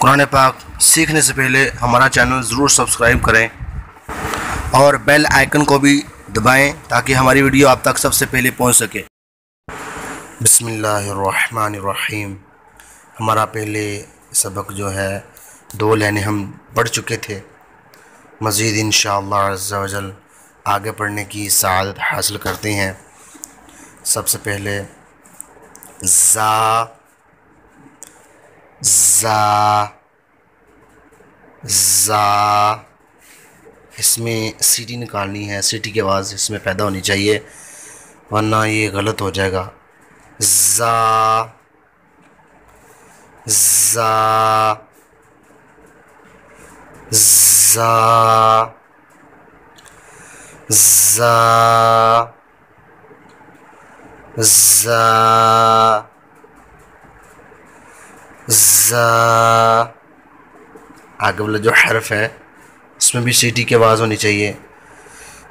कुरान पाक सीखने से पहले हमारा चैनल ज़रूर सब्सक्राइब करें और बेल आइकन को भी दबाएं ताकि हमारी वीडियो आप तक सबसे पहले पहुंच सके। बिस्मिल्लाहिर्रहमानिर्रहीम। हमारा पहले सबक जो है 2 लाइनें हम पढ़ चुके थे। मज़ीद इंशाअल्लाह अज़्ज़ा वजल आगे पढ़ने की सआदत हासिल करते हैं। सबसे पहले ज़ा ज़ा ज़ा, इसमें सीटी निकालनी है। सीटी की आवाज़ इसमें पैदा होनी चाहिए वरना ये गलत हो जाएगा। ज़ा ज़ा ज़ा ज़ा ज़ा ज़ा। आगे वाला जो हर्फ है इसमें भी सीटी की आवाज़ होनी चाहिए।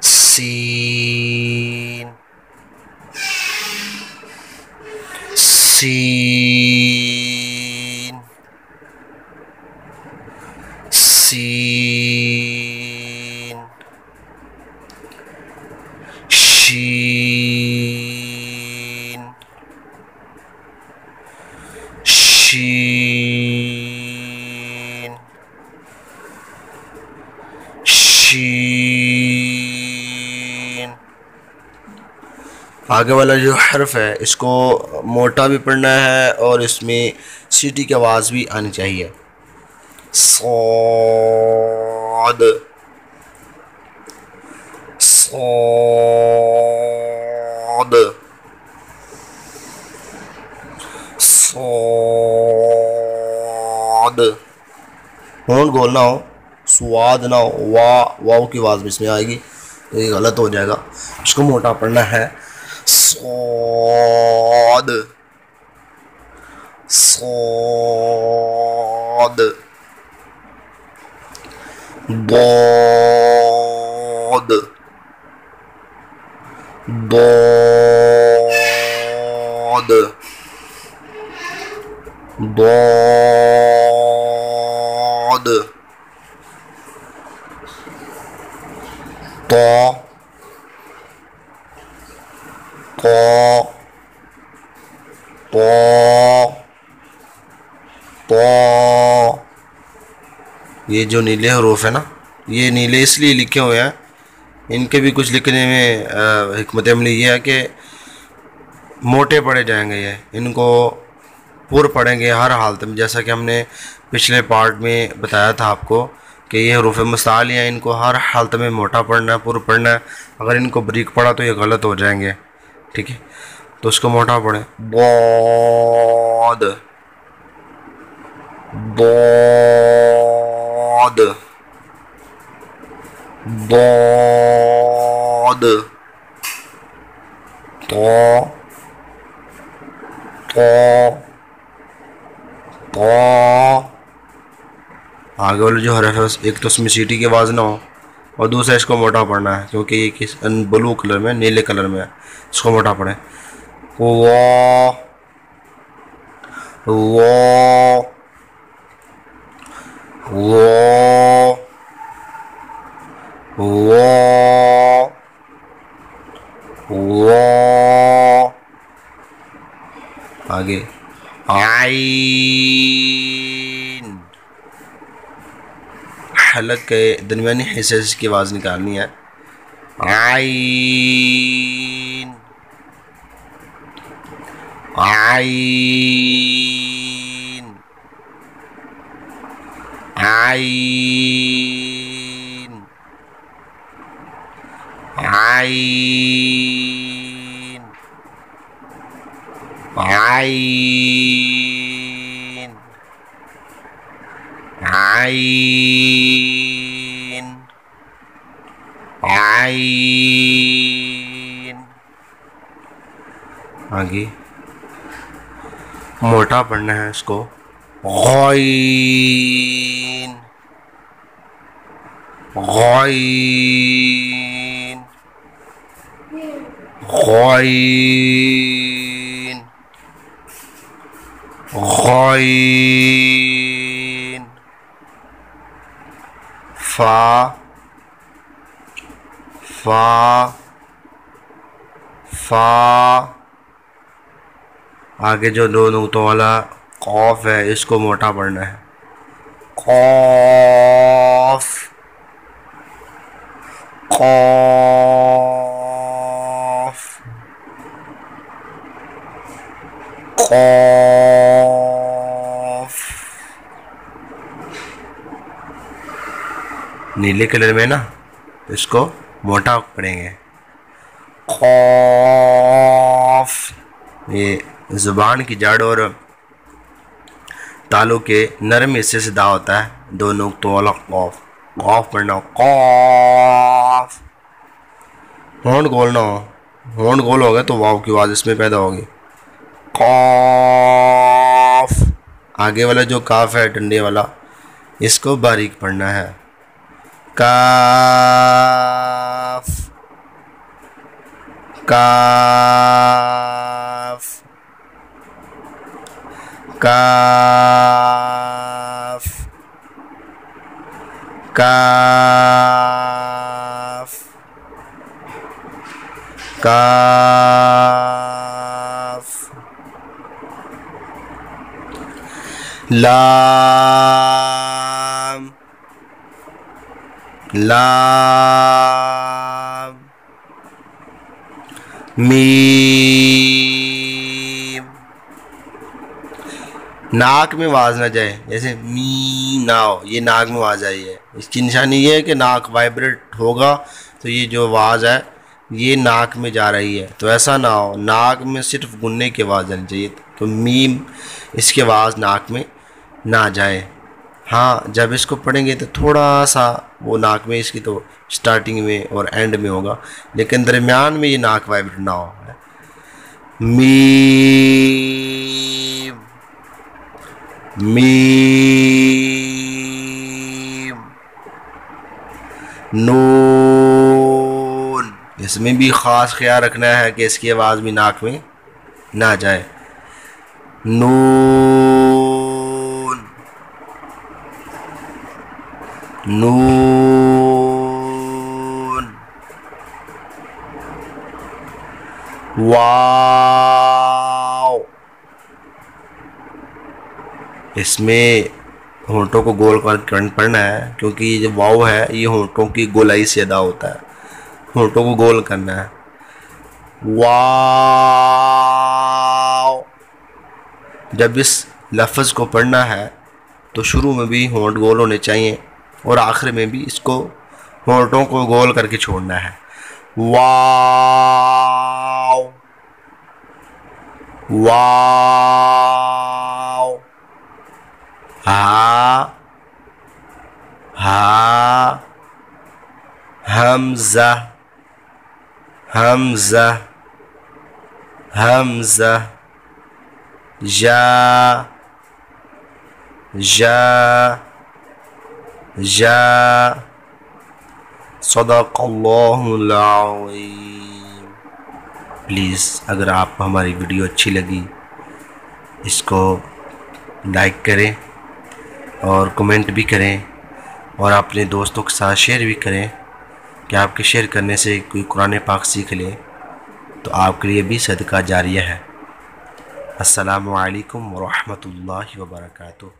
सीन सीन सीन शीन शीन शीन। आगे वाला जो हर्फ है इसको मोटा भी पढ़ना है और इसमें सीटी की आवाज़ भी आनी चाहिए। सौद सौद सौद। होंठ बोलना हो, स्वाद ना हो। वाव की आवाज़ भी इसमें आएगी तो ये गलत हो जाएगा। इसको मोटा पढ़ना है। सौद सौद दौद दौद दौद तो तो तो तो। ये जो नीले हरूफ है ना, ये नीले इसलिए लिखे हुए हैं, इनके भी कुछ लिखने में हिकमत अमली ये है कि मोटे पढ़े जाएंगे। ये इनको पुर पढ़ेंगे हर हालत में, जैसा कि हमने पिछले पार्ट में बताया था आपको कि ये हरूफ मिसाल हैं, इनको हर हालत में मोटा पढ़ना है, पुर पढ़ना है। अगर इनको बारीक पढ़ा तो ये गलत हो जाएंगे, ठीक है। तो उसको मोटा पढ़ें। बहुत बहुत बहुत तो तो। आगे वाले जो हरफ है एक तो उसमें सीटी की आवाज़ ना हो और दूसरा इसको मोटा पढ़ना है क्योंकि ये किस ब्लू कलर में, नीले कलर में है। इसको मोटा पढ़ें। वो वो वो वो वो। आगे आइन, हलक के दरमियानी हिस्से से इसकी आवाज़ निकालनी है। आइन आइन आइन आइन आइन आइन आइन। आगे मोटा पढ़ना है इसको। गॉइन गॉइन गॉइन गॉइन फा फा फा। आगे जो दो नुक्तों वाला कौफ है इसको मोटा पढ़ना है। कौफ कौफ कौफ। नीले कलर में ना इसको मोटा पढ़ेंगे। खौफ, ये ज़ुबान की जड़ और तालु के नरम हिस्से से दा होता है, दो नुक्तों वाला खौफ। खौफ पढ़ना, खौफ। होंठ गोलना हो, होंठ गोल हो गया तो वाव की आवाज़ इसमें पैदा होगी। खौफ। आगे वाला जो काफ है डंडे वाला, इसको बारीक पढ़ना है। काफ काफ काफ काफ काफ। लाम लाम। मीम। नाक में आवाज ना जाए, जैसे मी ना हो, ये नाक में आवाज आई है। इसकी निशानी ये है कि नाक वाइब्रेट होगा तो ये जो आवाज़ है ये नाक में जा रही है, तो ऐसा ना हो। नाक में सिर्फ गुनने की आवाज़ आनी चाहिए, तो मीम इसकी आवाज़ नाक में ना जाए। हाँ, जब इसको पढ़ेंगे तो थोड़ा सा वो नाक में इसकी तो स्टार्टिंग में और एंड में होगा, लेकिन दरमियान में ये नाक वाइब्रेट ना हो। Meme meme. नून, इसमें भी ख़ास ख्याल रखना है कि इसकी आवाज़ भी नाक में ना जाए। नून नून। वाव, इसमें होंठों को गोल कर पढ़ना है, क्योंकि ये जो वाव है ये होंठों की गोलाई से अदा होता है, होंठों को गोल करना है। वाव। जब इस लफ्ज़ को पढ़ना है तो शुरू में भी होंठ गोल होने चाहिए और आखिर में भी इसको होंठों को गोल करके छोड़ना है। वाव वाव। हा हा। हमज़ा हमज़ा हमज़ा। जा जा जा। सदक़ल्लाहुल अज़ीम। प्लीज़ अगर आपको हमारी वीडियो अच्छी लगी इसको लाइक करें और कमेंट भी करें और अपने दोस्तों के साथ शेयर भी करें, कि आपके शेयर करने से कोई कुरान पाक सीख ले तो आपके लिए भी सदका जारिया है। अस्सलामु अलैकुम व रहमतुल्लाहि व बरकातुहू।